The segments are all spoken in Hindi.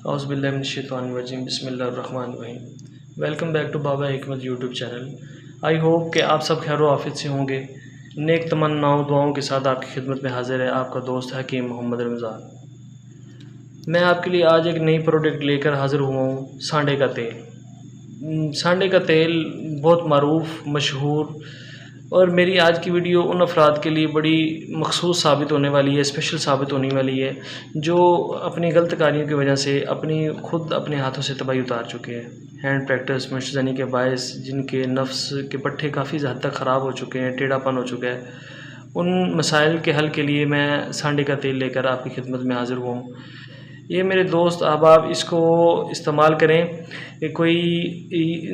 औज़ुबिल्लाहिमिनश्शैतानिर्रजीम बिस्मिल्लाहिर्रहमानिर्रहीम। वेलकम बैक टू बाबा हिकमत यूट्यूब चैनल। आई होप कि आप सब खैर आफियत से होंगे। नेक तमन्नाओं दुआओं के साथ आपकी खिदमत में हाजिर है आपका दोस्त हकीम मोहम्मद रमज़ान। मैं आपके लिए आज एक नई प्रोडक्ट लेकर हाज़िर हुआ हूँ, सांडे का तेल। सांडे का तेल बहुत मारूफ़ मशहूर, और मेरी आज की वीडियो उन अफराद के लिए बड़ी मखसूस साबित होने वाली है, स्पेशल साबित होने वाली है, जो अपनी गलत कार्यों की वजह से अपने हाथों से तबाही उतार चुके हैं। हैंड प्रैक्टिस मुश्तनी के बायस जिनके नफ्स के पट्टे काफ़ी हद तक ख़राब हो चुके हैं, टेढ़ापन हो चुका है, उन मसाइल के हल के लिए मैं सांडे का तेल लेकर आपकी खिदमत में हाज़िर हुआ हूँ। ये मेरे दोस्त अहबाब इसको इस्तेमाल करें, कोई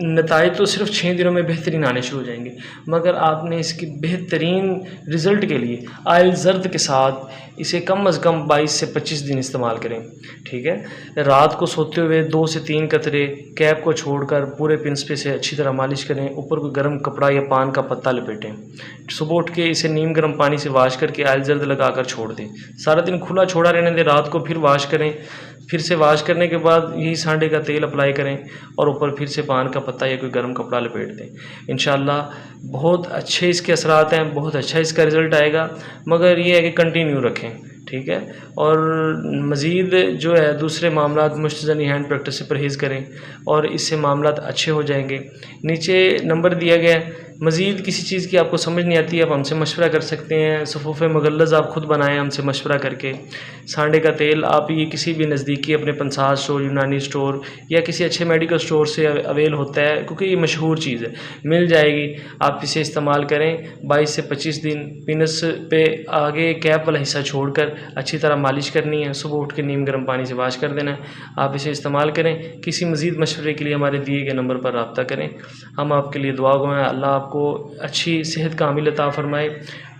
नताइज तो सिर्फ 6 दिनों में बेहतरीन आने शुरू हो जाएंगे, मगर आपने इसकी बेहतरीन रिज़ल्ट के लिए आयल ज़र्द के साथ इसे कम अज़ कम 22 से 25 दिन इस्तेमाल करें। ठीक है, रात को सोते हुए 2 से 3 कतरे कैप को छोड़कर पूरे पिंस पे से अच्छी तरह मालिश करें। ऊपर कोई गर्म कपड़ा या पान का पत्ता लपेटें। सुबह उठ के इसे नीम गर्म पानी से वाश करके आयल ज़र्द लगाकर छोड़ दें। सारा दिन खुला छोड़ा रहने दें, रात को फिर वाश करें। फिर से वाश करने के बाद यही सांडे का तेल अप्लाई करें और ऊपर फिर से पान का पत्ता या कोई गर्म कपड़ा लपेट दें। इंशाल्लाह बहुत अच्छे इसके असरात हैं, बहुत अच्छा इसका रिज़ल्ट आएगा, मगर ये है कि कंटिन्यू रखें। ठीक है, और मज़ीद जो है दूसरे मामलात मुश्तज़नी हैंड प्रैक्टिस से परहेज़ करें और इससे मामलात अच्छे हो जाएंगे। नीचे नंबर दिया गया है, मज़ीद किसी चीज़ की आपको समझ नहीं आती, आप हमसे मशवरा कर सकते हैं। सफ़ूफ़ मुग़ल्लज़ आप ख़ुद बनाएं हमसे मशवरा करके। सांडे का तेल आप ये किसी भी नज़दीकी अपने पंसार स्टोर, यूनानी स्टोर या किसी अच्छे मेडिकल स्टोर से अवेल होता है, क्योंकि ये मशहूर चीज़ है, मिल जाएगी। आप इसे इस्तेमाल करें 22 से 25 दिन। पिनस पे आगे कैप वाला हिस्सा छोड़कर अच्छी तरह मालिश करनी है, सुबह उठ के नीम गर्म पानी से वाश कर देना है। आप इसे इस्तेमाल करें। किसी मज़ीद मशवरे के लिए हमारे दिए गए नंबर पर रब्ता करें। हम आपके लिए दुआ गो हैं, अल्लाह आपको अच्छी सेहत कामिल अता फ़रमाए,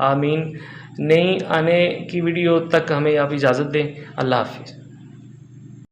आमीन। नई आने की वीडियो तक हमें आप इजाज़त दें। अल्लाह हाफ़िज़।